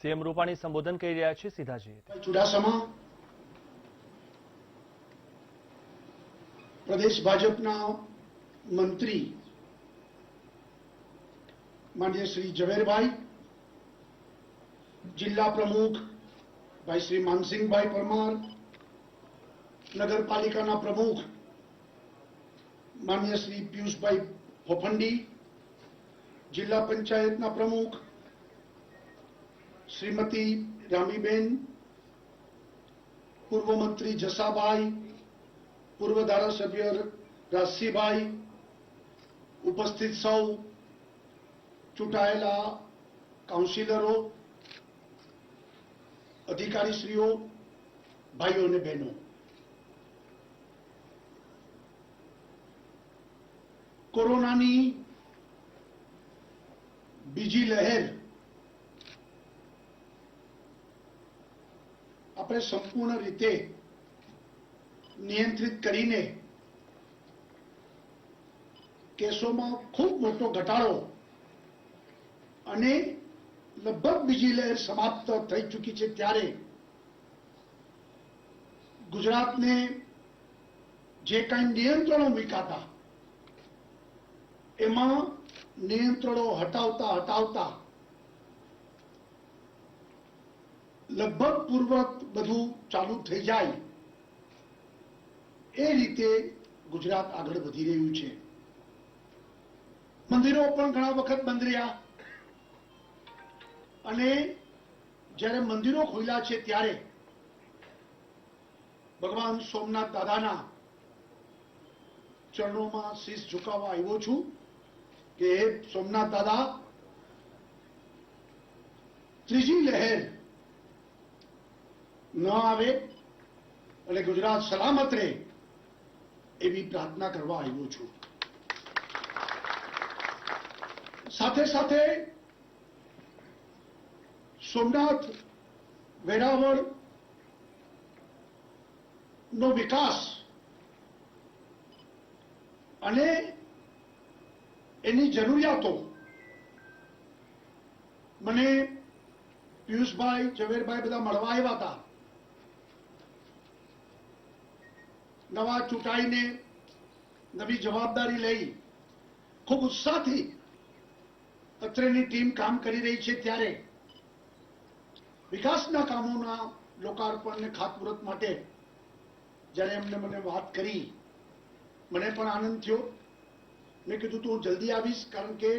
CM Rupani સંબોધન કરી રહ્યા છે, સીધા જોઈએ. ચુડાસમા પ્રદેશ ભાજપના મંત્રી માનનીય શ્રી ઝવેરભાઈ, જિલ્લા પ્રમુખ ભાઈ શ્રી માનસિંહભાઈ પરમાર, નગરપાલિકાના પ્રમુખ માનનીય શ્રી પિયુષભાઈ ફોફંડી, જિલ્લા પંચાયતના પ્રમુખ શ્રીમતી રામીબેન, પૂર્વ મંત્રી જસાભાઈ, પૂર્વ ધારાસભ્ય રાજસિંહભાઈ, ઉપસ્થિત સૌ ચૂંટાયેલા કાઉન્સિલરો, અધિકારીશ્રીઓ, ભાઈઓ અને બહેનો, કોરોનાની બીજી લહેર આપણે સંપૂર્ણ રીતે નિયંત્રિત કરીને કેસોમાં ખૂબ મોટો ઘટાડો અને લગભગ બીજી લહેર સમાપ્ત થઈ ચૂકી છે, ત્યારે ગુજરાતને જે કાંઈ નિયંત્રણો મૂકાતા એમાં નિયંત્રણો હટાવતા લગભગ પૂર્વવત બધું ચાલુ થઈ જાય એ રીતે ગુજરાત આગળ વધી રહ્યું છે. મંદિરો પણ ઘણા વખત બંધ રહ્યા અને જ્યારે મંદિરો ખુલ્યા છે ત્યારે ભગવાન સોમનાથ દાદાના ચરણોમાં શીશ ઝુકાવવા આવ્યો છું કે હે સોમનાથ દાદા, ત્રીજી લહેર ન આવે અને ગુજરાત સલામત રહે એવી પ્રાર્થના કરવા આવ્યો છું. સાથે સાથે સોમનાથ વેરાવળ નો વિકાસ અને એની જરૂરિયાતો મને પિયુષભાઈ, ઝવેરભાઈ બધા મળવા આવ્યા હતા. નવા ચૂંટાઈને નવી જવાબદારી લઈ ખૂબ ઉત્સાહથી અત્રેની ટીમ કામ કરી રહી છે, ત્યારે વિકાસના કામોના લોકાર્પણ અને ખાતમુહૂર્ત માટે જ્યારે એમને મને વાત કરી, મને પણ આનંદ થયો. મેં કીધું તું જલ્દી આવીશ, કારણ કે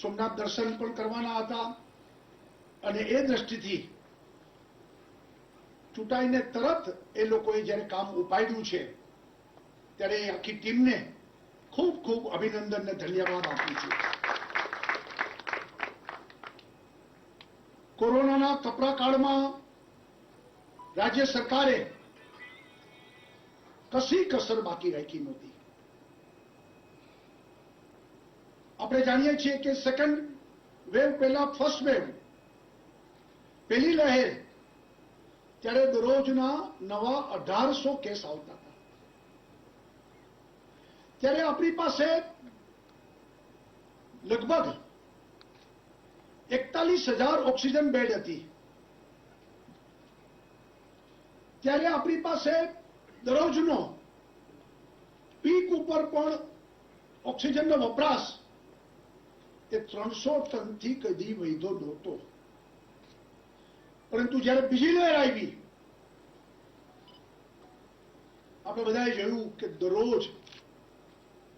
સોમનાથ દર્શન પણ કરવાના હતા અને એ દ્રષ્ટિથી ચૂંટાઈને તરત એ લોકોએ જ્યારે કામ ઉપાડ્યું છે ત્યારે એ આખી ટીમને ખૂબ ખૂબ અભિનંદન અને ધન્યવાદ આપું છું. કોરોનાના કપરા કાળમાં રાજ્ય સરકારે કશી કસર બાકી રાખી નહોતી. આપણે જાણીએ છીએ કે સેકન્ડ વેવ પહેલા ફર્સ્ટ વેવ, પહેલી લહેર, ત્યારે દરરોજના નવા 1800 કેસ આવતા હતા. ત્યારે આપણી પાસે લગભગ 41,000 ઓક્સિજન બેડ હતી. ત્યારે આપણી પાસે દરરોજનો પીક ઉપર પણ ઓક્સિજનનો વપરાશ એ 300 ટનથી કદી વધ્યો નહોતો. પરંતુ જ્યારે બીજી લહેર આવી, આપણે બધાએ જોયું કે દરરોજ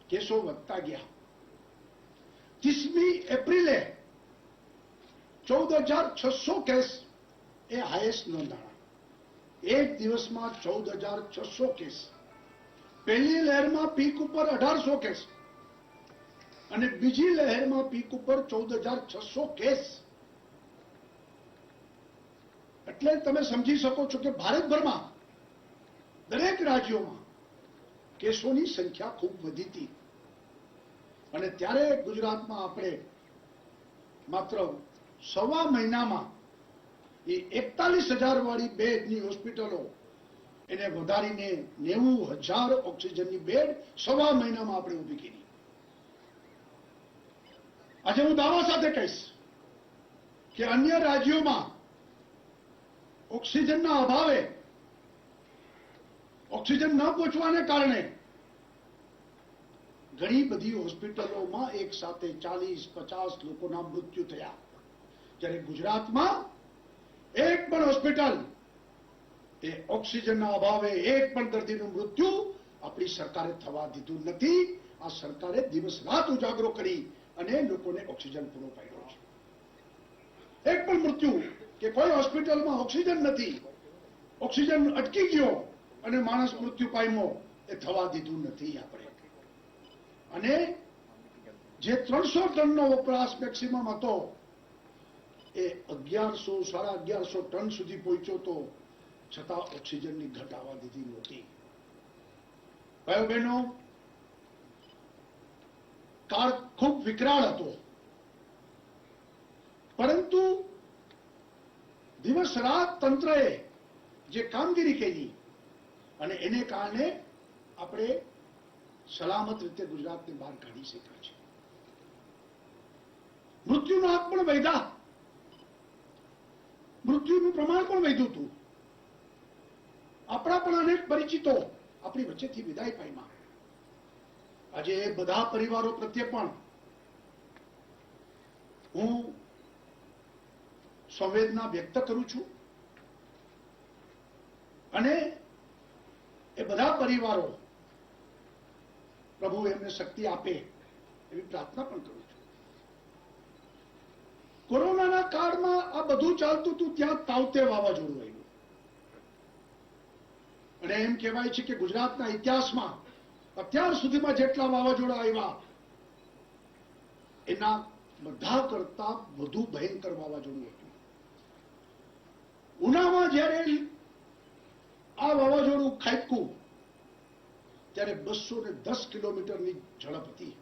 કેસો વધતા ગયા. 30મી એપ્રિલે 14,600 કેસ એ હાઈએસ્ટ નોંધાણા. એક દિવસમાં 14,600 કેસ. પહેલી લહેરમાં પીક ઉપર 1,800 કેસ અને બીજી લહેરમાં પીક ઉપર 14,600 કેસ. એટલે તમે સમજી શકો છો કે ભારતભરમાં દરેક રાજ્યોમાં કેસોની સંખ્યા ખૂબ વધી હતી. અને ત્યારે ગુજરાતમાં આપણે માત્ર સવા મહિનામાં એ 41,000 વાળી બેડની હોસ્પિટલો એને વધારીને 90,000 ઓક્સિજનની બેડ સવા મહિનામાં આપણે ઊભી કરી. આજે હું દાવા સાથે કહીશ કે અન્ય રાજ્યોમાં ઓક્સિજનના અભાવે, ઓક્સિજન ન પહોંચવાને કારણે ઘણી બધી હોસ્પિટલોમાં એક સાથે 40-50 લોકોના મૃત્યુ થયા, જ્યારે ગુજરાતમાં એક પણ હોસ્પિટલ એ ઓક્સિજનના અભાવે એક પણ દર્દીનું મૃત્યુ આપણી સરકારે થવા દીધું નથી. આ સરકારે દિવસ રાત ઉજાગરો કરી અને લોકોને ઓક્સિજન પૂરો પાડ્યો છે. એક પણ મૃત્યુ કે કોઈ હોસ્પિટલમાં ઓક્સિજન નથી, ઓક્સિજન અટકી ગયો અને માણસ મૃત્યુ પામ્યો એ થવા દીધું નથી આપણે. અને જે 300 ટનનો વપરાશ મેક્સિમમ હતો એ 1100-1150 ટન સુધી પહોંચ્યો તો છતાં ઓક્સિજનની ઘટ આવવા દીધી નહોતી. ભાઈઓ બહેનો, કાળ ખૂબ વિકરાળ હતો, પરંતુ દિવસ રાત તંત્રએ જે કામગીરી કરી અને એને કારણે આપણે સલામત રીતે ગુજરાતને બહાર કાઢી શક્યા છે. મૃત્યુનો આંક પણ વધ્યા, મૃત્યુનું પ્રમાણ પણ વધ્યું હતું. આપણા પણ અનેક પરિચિતો આપણી વચ્ચેથી વિદાય પામ્યા. આજે એ બધા પરિવારો પ્રત્યે પણ હું સંવેદના વ્યક્ત કરું છું અને એ બધા પરિવારો પ્રભુ એમને શક્તિ આપે એવી પ્રાર્થના પણ કરું છું. કોરોનાના કાળમાં આ બધું ચાલતું હતું ત્યાં તાવતે વાવાઝોડું આવ્યું અને એમ કહેવાય છે કે ગુજરાતના ઇતિહાસમાં અત્યાર સુધીમાં જેટલા વાવાઝોડા આવ્યા એના બધા કરતા વધુ ભયંકર વાવાઝોડું હતું. ઉનામાં જ્યારે આ વાવાઝોડું ખાબક્યું ત્યારે 210 કિલોમીટરની ઝડપ હતી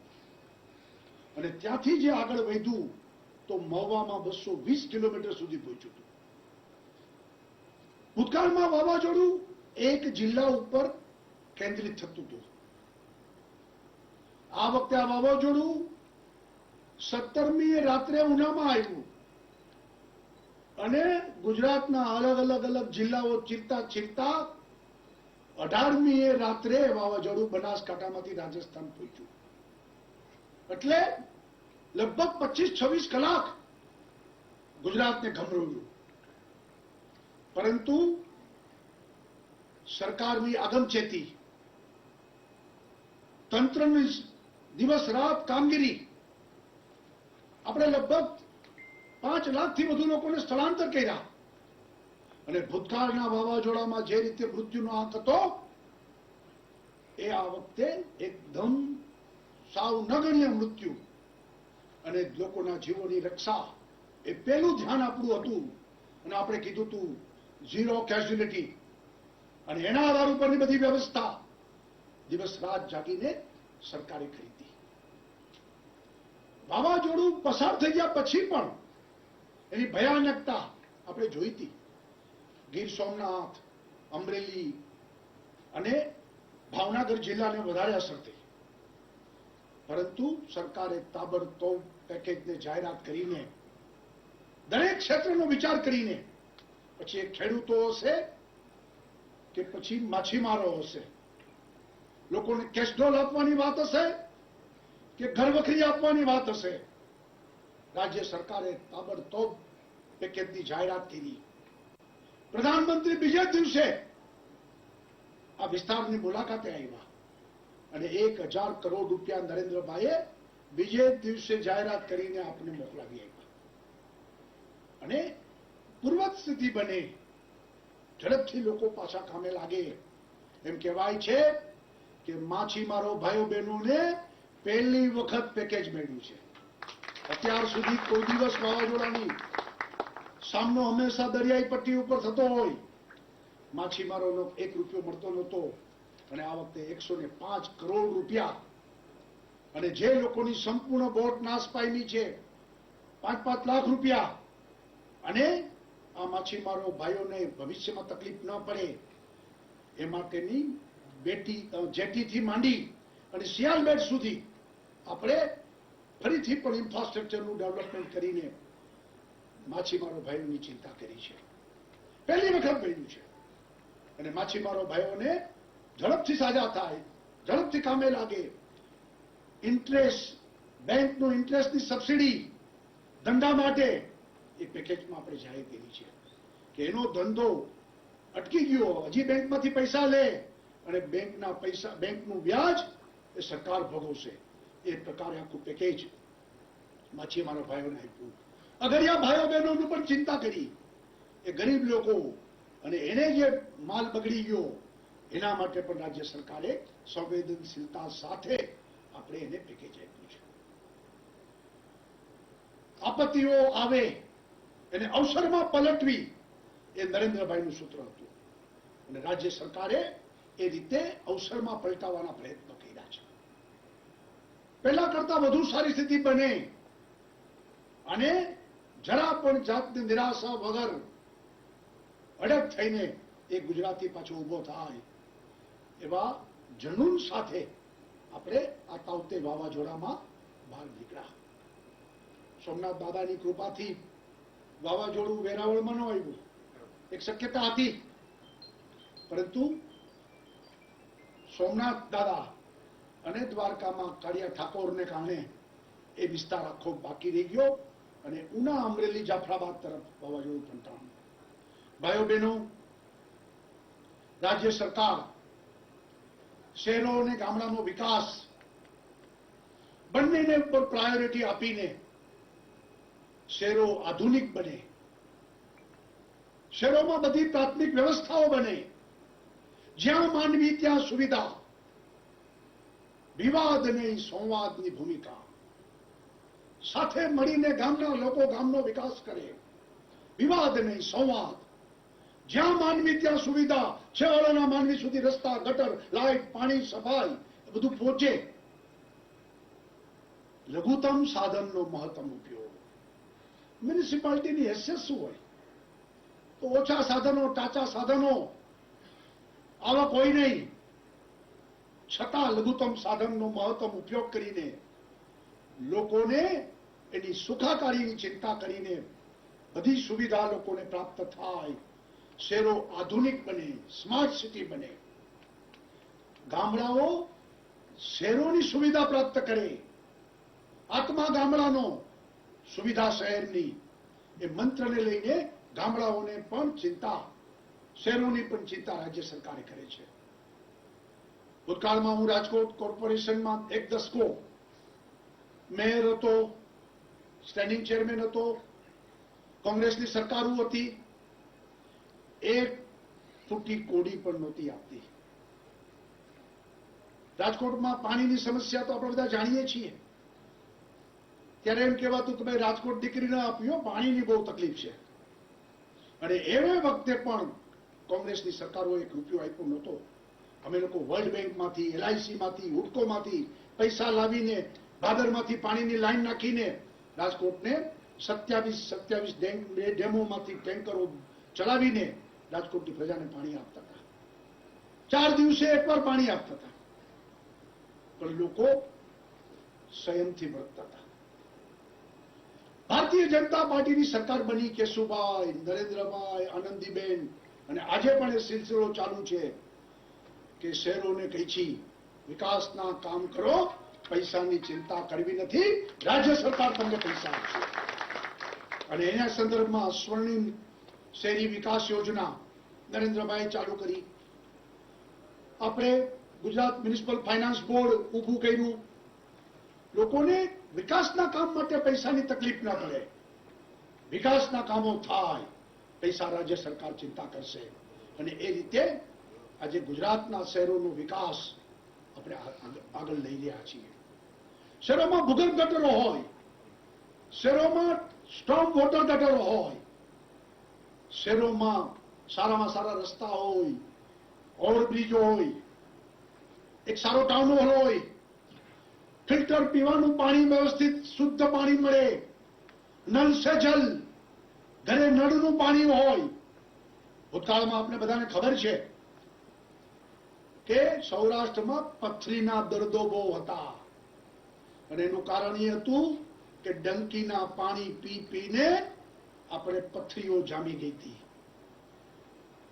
અને ત્યાંથી જે આગળ વધ્યું તો મહુવામાં 220 કિલોમીટર સુધી પહોંચ્યું હતું. ભૂતકાળમાં વાવાઝોડું એક જિલ્લા ઉપર કેન્દ્રિત થતું હતું. આ વખતે આ વાવાઝોડું 17મીએ રાત્રે ઉનામાં આવ્યું અને ગુજરાતના અલગ અલગ જિલ્લાઓ ચીરતા 18મીએ રાત્રે વાવાઝોડું બનાસકાંઠામાંથી રાજસ્થાન પહોંચ્યું. એટલે લગભગ 25-26 કલાક ગુજરાતને ગમરોળ્યું. પરંતુ સરકારની આગમચેતી, તંત્રની દિવસ રાત કામગીરી, આપણે લગભગ 5 લાખથી વધુ લોકોને સ્થળાંતર કર્યા અને ભૂતકાળના વાવાઝોડામાં જે રીતે મૃત્યુનો આંક હતો એ આ વખતે એકદમ સાવ નગણ્ય મૃત્યુ અને લોકોના જીવોની રક્ષા એ પહેલું ધ્યાન આપણું હતું અને આપણે કીધું હતું ઝીરો કેઝ્યુલિટી અને એના આધાર ઉપરની બધી વ્યવસ્થા દિવસ રાત જાગીને સરકારે કરી હતી. વાવાઝોડું પસાર થઈ ગયા પછી પણ એની ભયાનકતા આપણે જોઈ હતી. ગીર સોમનાથ, અમરેલી અને ભાવનગર જિલ્લાને વધારે અસર થઈ, પરંતુ સરકારે તાબડતોબ પેકેજને જાહેરાત કરીને દરેક ક્ષેત્રનો વિચાર કરીને, પછી એ ખેડૂતો હશે કે પછી માછીમારો હશે, લોકોને કેશડોલ આપવાની વાત હશે કે ઘરવખરી આપવાની વાત હશે, રાજ્ય સરકારે તાબડતોબ પેકેજની જાહેરાત કરી. પ્રધાનમંત્રી બીજા દિવસે આ વિસ્તારની મુલાકાતે આવ્યા અને 1000 કરોડ રૂપિયા નરેન્દ્રભાઈએ બીજે દિવસે જાહેરાત કરીને આપને મોકલાવી આવ્યા અને પૂર્વત સ્થિતિ બને, ઝડપથી લોકો પાછા કામે લાગે. એમ કહેવાય છે કે માછીમારો ભાઈઓ બહેનોને પહેલી વખત પેકેજ મળ્યું છે. અત્યાર સુધી કોઈ દિવસ વાવાઝોડાની સામનો હંમેશા દરિયાઈ પટ્ટી ઉપર થતો હોય, માછીમારોનો 1 રૂપિયો મળતો નહોતો અને આ વખતે 105 કરોડ રૂપિયા અને જે લોકોની સંપૂર્ણ બોટ નાશ પામી છે 5-5 લાખ રૂપિયા અને આ માછીમારો ભાઈઓને ભવિષ્યમાં તકલીફ ન પડે એ માટેની જેટીથી માંડી અને સિયાલબેટ સુધી આપણે ફરીથી પણ ઇન્ફ્રાસ્ટ્રક્ચરનું ડેવલપમેન્ટ કરીને માછીમારો ભાઈઓની ચિંતા કરી છે. પહેલી વખત બન્યું છે અને માછીમારો ભાઈઓને ઝડપથી સાજા થાય, ઝડપથી કામે લાગે, ઇન્ટરેસ્ટ, બેંકનું ઇન્ટરેસ્ટની સબસિડી ધંધા માટે એ પેકેજમાં આપણે જાહેર કરી છે કે એનો ધંધો અટકી ગયો, હજી બેંકમાંથી પૈસા લે અને બેંકનું વ્યાજ એ સરકાર ભોગવશે. એ પ્રકારે આખું પેકેજ માછીમારો ભાઈઓને આપ્યું. અગરિયા ભાઈઓ બહેનોનું પણ ચિંતા કરી. એ ગરીબ લોકો અને એને જે માલ બગડી ગયો એના માટે પણ રાજ્ય સરકારે સંવેદનશીલતા સાથે આપણે એને પેકેજ આપ્યું છે. આપત્તિઓ આવે એને અવસરમાં પલટવી એ નરેન્દ્રભાઈનું સૂત્ર હતું અને રાજ્ય સરકારે એ રીતે અવસરમાં પલટાવવાના પ્રયત્નો કર્યા છે. પહેલા કરતા વધુ સારી સ્થિતિ બને અને જરા પણ જાતની નિરાશા વગર અડગ થઈને એ ગુજરાતી પાછો ઉભો થાય એવા જનૂન સાથે આપણે આ તાવતે વાવાઝોડામાં બહાર નીકળ્યા. સોમનાથ દાદાની કૃપાથી વાવાઝોડું વેરાવળમાં ન આવ્યું, એક શક્યતા હતી, પરંતુ સોમનાથ દાદા અને દ્વારકામાં કાળિયા ઠાકોરને કારણે એ વિસ્તાર આખો બાકી રહી ગયો અને ઉના, અમરેલી, જાફરાબાદ તરફ વાવાઝોડું ફંટાણું. ભાઈઓ બહેનો, રાજ્ય સરકાર શહેરો અને ગામડાનો વિકાસ બંનેને પર પ્રાયોરિટી આપીને શહેરો આધુનિક બને, શહેરોમાં બધી પ્રાથમિક વ્યવસ્થાઓ બને, જ્યાં માનવી ત્યાં સુવિધા, વિવાદ નહીં સંવાદની ભૂમિકા, સાથે મળીને ગામના લોકો ગામનો વિકાસ કરે, વિવાદ નહીં સંવાદ, જ્યાં માનવી ત્યાં સુવિધા, છેવાડાના માનવી સુધી રસ્તા, ગટર, લાઇટ, પાણી, સફાઈ બધું પહોંચે. લઘુત્તમ સાધનનો મહત્તમ ઉપયોગ. મ્યુનિસિપાલિટીની હેસિયત શું હોય? તો ઓછા સાધનો, ટાચા સાધનો, આવક હોય નહીં, છતાં લઘુત્તમ સાધનનો મહત્તમ ઉપયોગ કરીને લોકોને એની સુખાકારીની ચિંતા કરીને બધી સુવિધા લોકોને પ્રાપ્ત થાય, શહેરો આધુનિક બને, સ્માર્ટ સિટી બને, ગામડાઓ શહેરોની સુવિધા પ્રાપ્ત કરે, આત્મા ગામડાનો, સુવિધા શહેરની, એ મંત્રને લઈને ગામડાઓને પણ ચિંતા, શહેરોની પણ ચિંતા રાજ્ય સરકારે કરે છે. ભૂતકાળમાં હું રાજકોટ કોર્પોરેશનમાં એક દસકો મેયર હતો, સ્ટેન્ડિંગ ચેરમેન હતો, કોંગ્રેસની સરકારો હતી, એક ફૂટી કોડી પણ નહોતી આપતી. રાજકોટમાં પાણીની સમસ્યા તો આપણે બધા જાણીએ છીએ. ત્યારે એમ કહેવાતું કે ભાઈ રાજકોટ દીકરી ના આપ્યો, પાણીની બહુ તકલીફ છે. અને એ વખતે પણ કોંગ્રેસની સરકારો એક રૂપિયો આપ્યો નહોતો. અમે લોકો વર્લ્ડ બેંકમાંથી, LICમાંથી, હુડકોમાંથી પૈસા લાવીને ભાદરમાંથી પાણીની લાઈન નાખીને રાજકોટને 27 ડેમોમાંથી ટેન્કરો ચલાવીને રાજકોટની પ્રજાને પાણી આપતા હતા. 4 દિવસે એકવાર પાણી આપતા હતા, પણ લોકો સંયમથી વર્તતા હતા. ભારતીય જનતા પાર્ટીની સરકાર બની, કેશુભાઈ, નરેન્દ્રભાઈ, આનંદીબેન, અને આજે પણ એ સિલસિલો ચાલુ છે કે શહેરોને કહી છી વિકાસના કામ કરો, પૈસાની ચિંતા કરવી નથી, રાજ્ય સરકાર તમને પૈસા આપશે. અને એના સંદર્ભમાં સ્વર્ણિમ શહેરી વિકાસ યોજના નરેન્દ્રભાઈ ચાલુ કરી. આપણે ગુજરાત મ્યુનિસિપલ ફાઇનાન્સ બોર્ડ ઊભું કર્યું. લોકોને વિકાસના કામ માટે પૈસાની તકલીફ ન પડે, વિકાસના કામો થાય, પૈસા રાજ્ય સરકાર ચિંતા કરશે. અને એ રીતે આજે ગુજરાતના શહેરોનો વિકાસ આપણે આગળ લઈ રહ્યા છીએ. શહેરોમાં ભૂગર્ભ ગટરો હોય, શહેરોમાં સ્ટોર્મ વોટર ગટરો હોય, શહેરોમાં સારામાં સારા રસ્તા હોય, ઓવરબ્રિજો હોય, એક સારો ટાઉન હોલ હોય, ફિલ્ટર પીવાનું પાણી વ્યવસ્થિત શુદ્ધ પાણી મળે, નલ સે જલ, ઘરે નળનું પાણી હોય. ભૂતકાળમાં આપણે બધાને ખબર છે કે સૌરાષ્ટ્રમાં પથરીના દર્દો બહુ હતા અને એનું કારણ એ હતું કે ડંકીના પાણી પી પીને આપણે પથરીઓ જામી ગઈ હતી.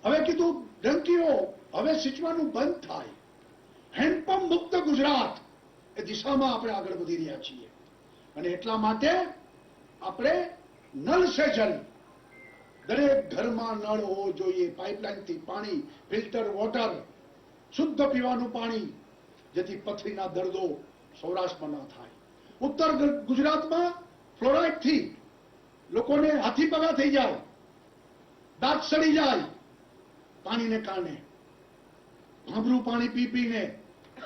હવે કીધું ડંકીઓ હવે સિંચવાનું બંધ થાય, હેન્ડપંપ મુક્ત ગુજરાત એ દિશામાં આપણે આગળ વધી રહ્યા છીએ. અને એટલા માટે આપણે નળ સે જલ, દરેક ઘરમાં નળ હોવો જોઈએ, પાઇપલાઇનથી પાણી, ફિલ્ટર વોટર, શુદ્ધ પીવાનું પાણી, જેથી પથરીના દર્દો સૌરાષ્ટ્રમાં ન થાય. ઉત્તર ગુજરાતમાં ફ્લોરાઇડથી લોકોને હાથી પગા થઈ જાય, દાંત સડી જાય પાણીને કારણે. ભાંભરું પાણી પી પીને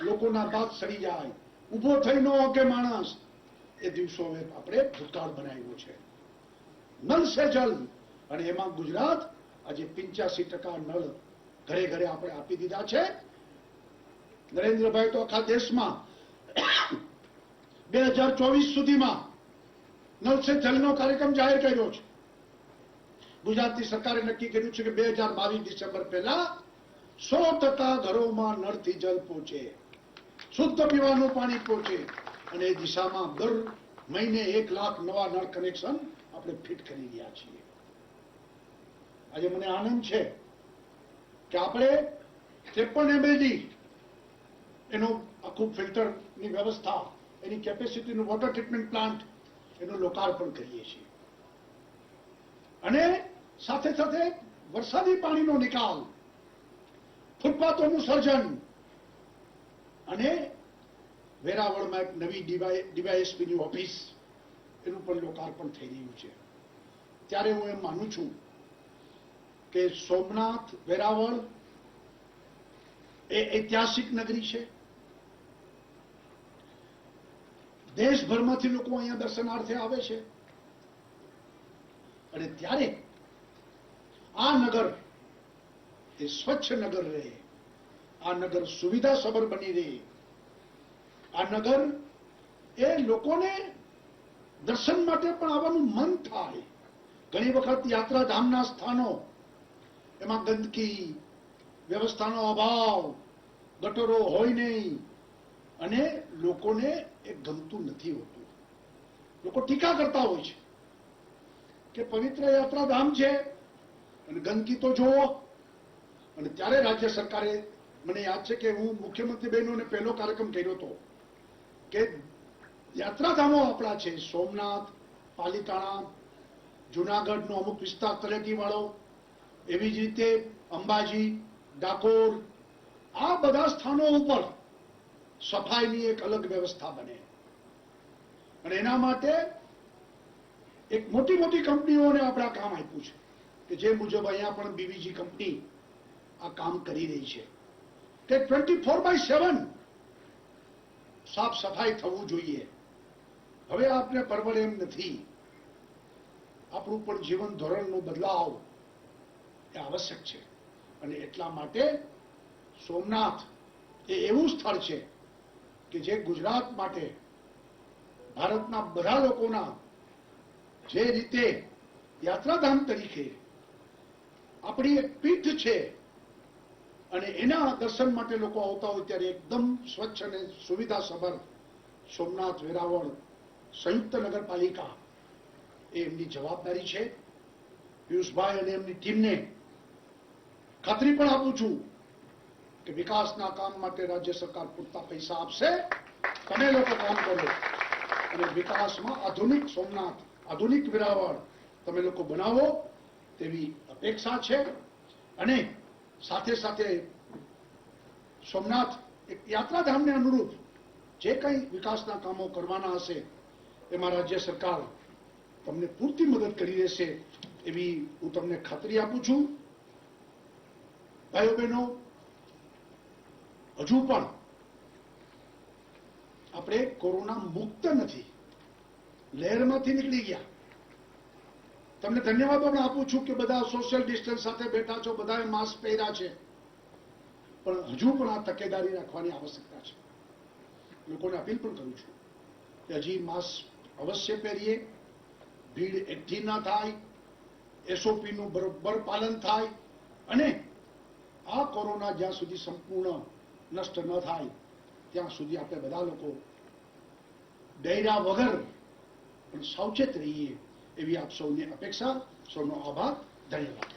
લોકોના દાંત સડી જાય, ઊભો થઈ ન શકે માણસ. એ દિવસો હવે આપણે ભૂતકાળ બનાવ્યો છે. નલ સે જલ, અને એમાં ગુજરાત આજે 85% નળ ઘરે ઘરે આપણે આપી દીધા છે. નરેન્દ્રભાઈ તો આખા દેશમાં 2024 સુધીમાં નળ સે જલનો કાર્યક્રમ જાહેર કર્યો છે. ગુજરાતની સરકારે નક્કી કર્યું છે કે 2022 ડિસેમ્બર પહેલા 100% ઘરોમાં નળથી જલ પહોંચે, શુદ્ધ પીવાનું પાણી પહોંચે. અને એ દિશામાં દર મહિને 1 લાખ નવા નળ કનેક્શન આપણે ફિટ કરી રહ્યા છીએ. આજે મને આનંદ છે કે આપણે 53 MLD એનું આખું ફિલ્ટરની વ્યવસ્થા, એની કેપેસિટીનું વોટર ટ્રીટમેન્ટ પ્લાન્ટ એનું લોકાર્પણ કરીએ છીએ. અને સાથે સાથે વરસાદી પાણીનો નિકાલ, ફૂટપાથોનું સર્જન, અને વેરાવળમાં એક નવી ડીવાયએસપીની ઓફિસ એનું પણ લોકાર્પણ થઈ રહ્યું છે. ત્યારે હું એમ માનું છું કે સોમનાથ, વેરાવળ એ ઐતિહાસિક નગરી છે. દેશભરમાંથી લોકો અહીંયા દર્શનાર્થે આવે છે. અને ત્યારે આ નગર એ સ્વચ્છ નગર રહે, આ નગર સુવિધાસભર બની રહે, આ નગર એ લોકોને દર્શન માટે પણ આવવાનું મન થાય. ઘણી વખત યાત્રાધામના સ્થાનો એમાં ગંદકી, વ્યવસ્થાનો અભાવ, ગટરો હોય નહીં, અને લોકોને એ ગમતું નથી હોતું. લોકો ટીકા કરતા હોય છે કે પવિત્ર યાત્રાધામ છે અને ગંદકી તો જુઓ. અને ત્યારે રાજ્ય સરકારે, મને યાદ છે કે હું મુખ્યમંત્રી બહેનોને પહેલો કાર્યક્રમ કર્યો હતો કે યાત્રાધામો આપણા છે, સોમનાથ, પાલીતાણા, જુનાગઢનો અમુક વિસ્તાર તળેટી વાળો, એવી જ રીતે અંબાજી, ડાકોર, આ બધા સ્થાનો ઉપર સફાઈની એક અલગ વ્યવસ્થા બને. અને એના માટે એક મોટી મોટી કંપનીઓને આપણે આ કામ આપ્યું છે કે જે મુજબ અહીંયા પણ બીવીજી કંપની આ કામ કરી રહી છે કે 24/7 સાફ સફાઈ થવું જોઈએ. હવે આપને પરવડે એમ નથી. આપણું પણ જીવન ધોરણનો બદલાવ એ આવશ્યક છે. અને એટલા માટે સોમનાથ એ એવું સ્થળ છે કે જે ગુજરાત માટે, ભારતના બધા લોકોના જે રીતે યાત્રાધામ તરીકે આપણી એક પીઠ છે, અને એના દર્શન માટે લોકો આવતા હોય ત્યારે એકદમ સ્વચ્છ અને સુવિધાસભર સોમનાથ, વેરાવળ સંયુક્ત નગરપાલિકા એ એમની જવાબદારી છે. પિયુષભાઈ અને એમની ટીમને ખાતરી પણ આપું છું કે વિકાસના કામ માટે રાજ્ય સરકાર પૂરતા પૈસા આપશે. તમે લોકો કામ કરો અને વિકાસમાં આધુનિક સોમનાથ, આધુનિક વેરાવળ તમે લોકો બનાવો તેવી અપેક્ષા છે. અને સાથે સાથે સોમનાથ એક યાત્રાધામને અનુરૂપ જે કંઈ વિકાસના કામો કરવાના હશે એમાં રાજ્ય સરકાર તમને પૂરતી મદદ કરી રહેશે એવી હું તમને ખાતરી આપું છું. ભાઈઓ બહેનો, હજુ પણ આપણે કોરોના મુક્ત નથી, લહેરમાંથી નીકળી ગયા. તમને ધન્યવાદ પણ આપું છું કે બધા સોશિયલ ડિસ્ટન્સ સાથે બેઠા છો, બધાએ માસ્ક પહેર્યા છે, પણ હજુ પણ આ તકેદારી રાખવાની આવશ્યકતા છે. લોકોને અપીલ પણ કરું છું કે હજી માસ્ક અવશ્ય પહેરીએ, ભીડ એકઠી ન થાય, એસઓપીનું બરોબર પાલન થાય, અને આ કોરોના જ્યાં સુધી સંપૂર્ણ નષ્ટ ન થાય ત્યાં સુધી આપણે બધા લોકો ડર્યા વગર પણ સાવચેત રહીએ એવી આપ સૌની અપેક્ષા સૌનો આભાર, ધન્યવાદ.